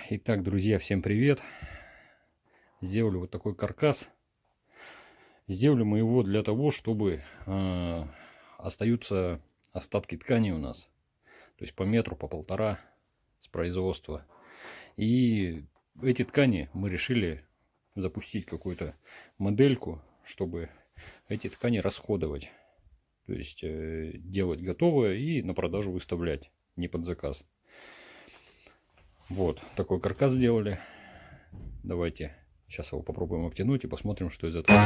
Итак, друзья, всем привет! Сделали вот такой каркас. Сделали мы его для того, чтобы остаются остатки ткани у нас. То есть по метру, по полтора с производства. И эти ткани мы решили запустить какую-то модельку, чтобы эти ткани расходовать. То есть делать готовое и на продажу выставлять, не под заказ. Вот такой каркас сделали. Давайте сейчас его попробуем обтянуть и посмотрим, что из этого.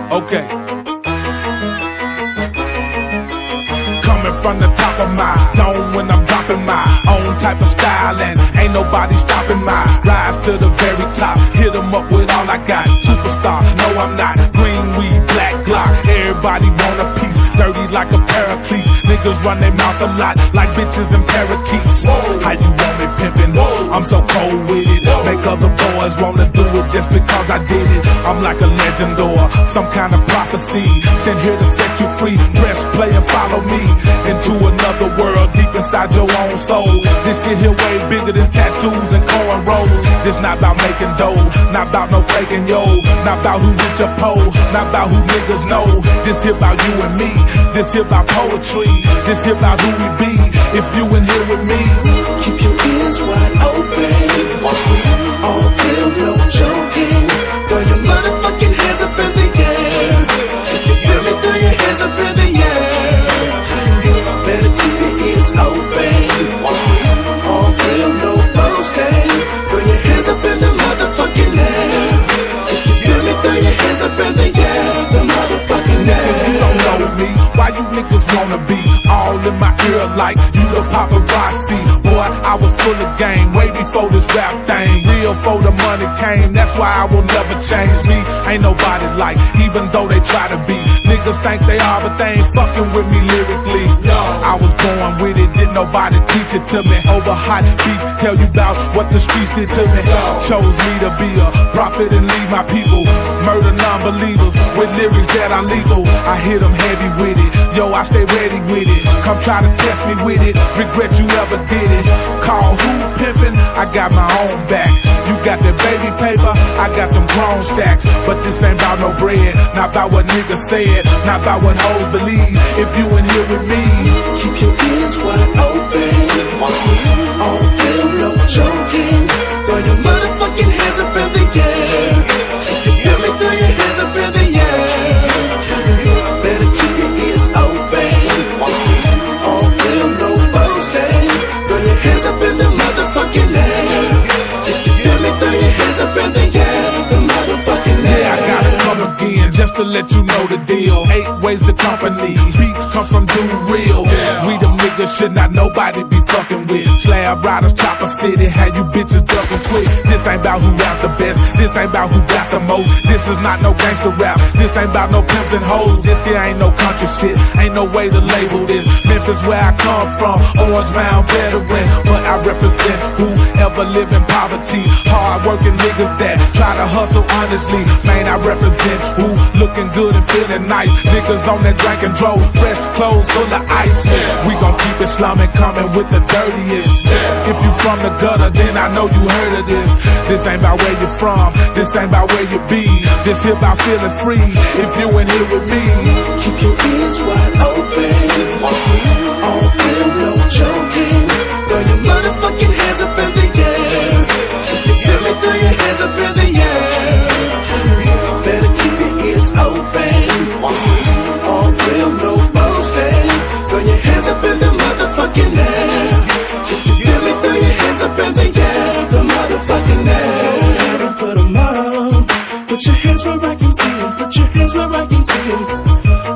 Okay. Coming from the top of my dome when I'm dropping my own type of style, and ain't nobody stopping my rise to the very top. Hit 'em up with all I got. Superstar, no I'm not. Green weed, black Glock. Everybody want a piece. Dirty like a paraclete. Niggas run their mouth a lot like bitches and parakeets. How you want me pimpin'? I'm so cold with it. Make other boys wanna do it just because I did it. I'm like a legend or some kind of prophecy. Sent here to set you free. Press play and follow me into another world deep inside your own soul. This shit here way bigger than tattoos and cornrows. This not about making dough, not about no faking yo, not about who rich or poor, not about who niggas know. This here about you and me. This here about poetry. This here about who we be. If you in here with me, keep your ears wide open. All real, no joking. Throw your motherfucking hands up in the air. If you feel me, throw your hands up in the air. Better keep your ears open. All real, no boasting. Throw your hands up in the motherfucking air. If you feel me, throw your hands up in the air. The motherfucking air. if you don't know me, why you niggas wanna be all in my ear like you the paparazzi? Boy, I was full of game way before this rap thing. Real for the money came, that's why I will never change me. Ain't nobody like, even though they try to be. Niggas think they are, but they ain't fucking with me lyrically. I was born with it, didn't nobody teach it to me. Over hot beef, tell you about what the streets did to me. Chose me to be a prophet and lead my people. Murder non-believers with lyrics that are lethal. I hit them heavy with it, yo, I stay ready with it. Come try to test me with it, regret you ever did it. Call who pimpin', I got my own back. You got that baby paper, I got them grown stacks. But this ain't about no bread, not about what niggas said, not about what hoes believe. If you in here with me, keep your ears wide open. All real, no joking. Throw your motherfucking hands up in the air. If you feel me, throw your hands up in the air. Better keep your ears open. All real, no boasting. Throw your hands up in the motherfucking air. If you feel me, throw your hands up in the air. The motherfucking air. yeah, I gotta come again just to let you know the deal. 8 ways to company, beats come from Dude Real. We them niggas should not nobody be fucking with. Slab riders, Chopper City, how you bitches ducking quick. This ain't about who rap the best, this ain't about who got the most. This is not no gangster rap, this ain't about no pimps and hoes. This here ain't no country shit, ain't no way to label this. Memphis where I come from, Orange Mound veteran. But I represent whoever live in poverty. Hard working niggas that try to hustle honestly. Man, I represent who looking good and feeling nice. Niggas on that drink and drove, fresh clothes full of ice. We gon' keep it slumming, coming with the dirtiest. If you from the gutter, then I know you heard of this. This ain't about where you from, this ain't about where you be. This here about feeling free, if you in here with me. Keep your ears wide open. All real, no joking. Throw your motherfucking hands up in the air. If you feel me, throw your hands up in the air. Better keep your ears open. All real, no boasting. Throw your hands up in the motherfucking air. If you feel me, throw your hands up in the air. The motherfucking air. And put 'em on. Put your hands where I can see 'em. Put your hands where I can see 'em.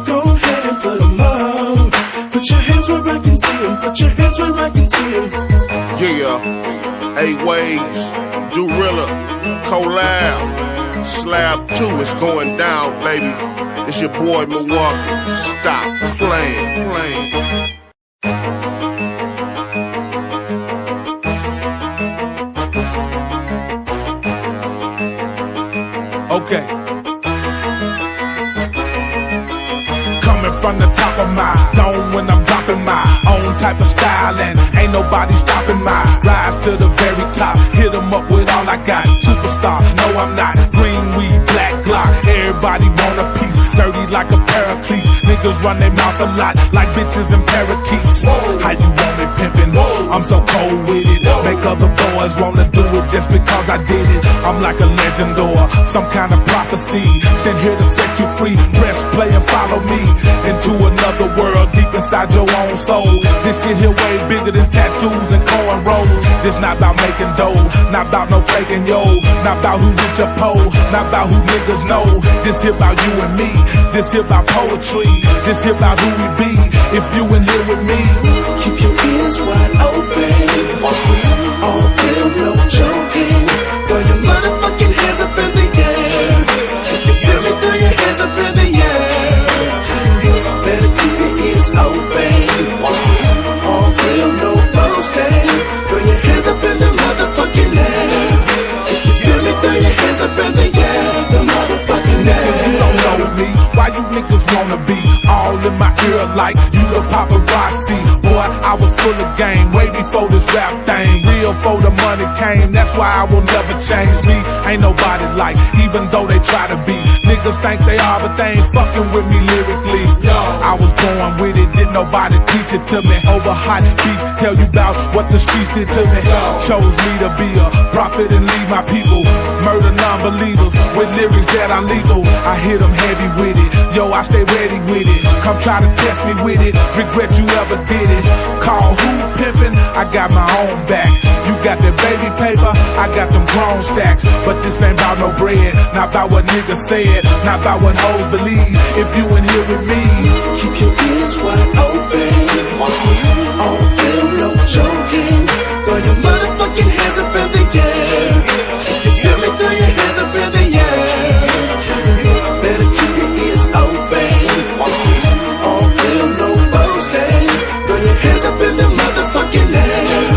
Go ahead and put 'em on. Put your hands where I can see 'em. Put your hands where I can see 'em. Yeah, 8 ways, Durilla, Collab, Slab 2 is going down, baby. It's your boy Milwaukee. Stop playing. Okay. from the top of my dome when I'm dropping my own type of style, and ain't nobody stopping my rise to the very top. Hit 'em up with all I got. Superstar, no I'm not. Green weed, black Glock. Everybody want a piece. Sturdy like a paraclete. Niggas run their mouth a lot like bitches and parakeets. How you want it pimpin'? I'm so cold with it. Make other boys wanna do it just because I did it. I'm like a legend or some kind of prophecy. Sent here to set you free. Press play and follow me into another world deep inside your own soul. This shit here way bigger than tattoos and cornrows. This not about making dough, not about no faking yo, not about who rich or poor, not about who niggas know. This here about you and me. This here about poetry. This here about who we be. If you in here with me, keep your ears wide open. This is all real, no joking. Throw your motherfucking hands up in the air. If you feel me, throw your hands up in the air. Better keep your ears open. This is all real, no boasting. Throw your hands up in the motherfucking air. If you feel me, throw your hands up in the air. The motherfucking air. you don't know me. Why you niggas wanna be all in my ear like you the paparazzi? Boy, I was full of game way before this rap thing. Real for the money came, that's why I will never change me. Ain't nobody like, even though they try to be. Niggas think they are, but they ain't fucking with me lyrically. I was born with it, didn't nobody teach it to me. Over hot beef, tell you about what the streets did to me. Chose me to be a prophet and lead my people. Murder non-believers with lyrics that are lethal. I hit them heavy with it, yo, I stay ready with it. Come try to test me with it, regret you ever did it. Call who pimpin', I got my own back. You got that baby paper, I got them grown stacks. But this ain't about no bread, not about what niggas said, not about what hoes believe. If you in here with me, keep your ears wide open. This is all real, no joking. Throw your motherfucking hands up in the air. If you feel me, throw your hands up in the air. Better keep your ears open. This is all real, no boasting. Throw your hands up in the motherfucking air.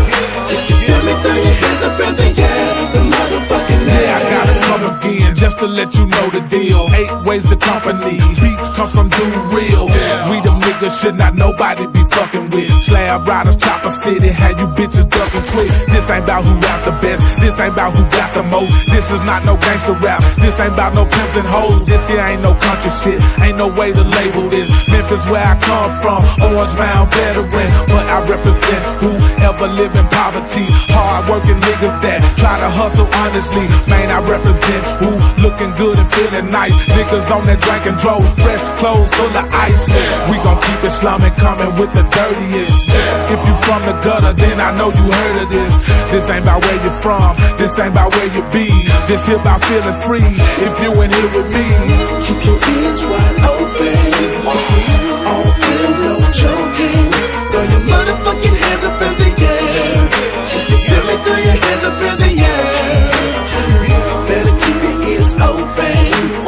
If you feel me, throw your hands up in the air. The motherfucking air. yeah, I gotta come again just to let you know the deal. 8 ways the company, beats come from Dude Real. We them niggas should not nobody be fucking with. Slab riders, Chopper City, had you bitches ducking quick. This ain't about who rap the best, this ain't about who got the most. This is not no gangster rap, this ain't about no pimps and hoes. This here ain't no country shit, ain't no way to label this. Memphis where I come from, Orange Mound veteran, but I represent whoever live in poverty. Hard working niggas that try to hustle honestly. Man, I represent who looking good and feeling nice. Niggas on that drink and drove, fresh clothes full of ice. We gon' keep it slumming, coming with the dirtiest. If you from the gutter, then I know you heard of this. This ain't about where you from, this ain't about where you be. This here about feeling free. If you in here with me, keep your ears wide open. This is all real, no joking. Throw your motherfucking hands up in the air. If you feel me, throw your hands up in the air. Better keep your ears open.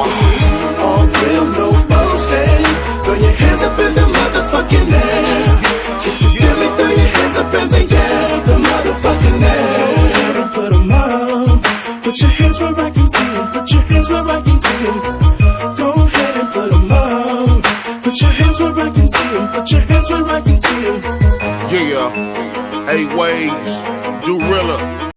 This is all real, no boasting. Throw your hands up in the motherfucking air. If you feel me, throw your hands up in the air. The motherfucking air. And put 'em on. Put your hands where I can see 'em. Put your hands where I can see 'em. Go ahead and put 'em on. Put your hands where I can see 'em. Put your hands where I can see 'em. Yeah, 8 ways, Durilla.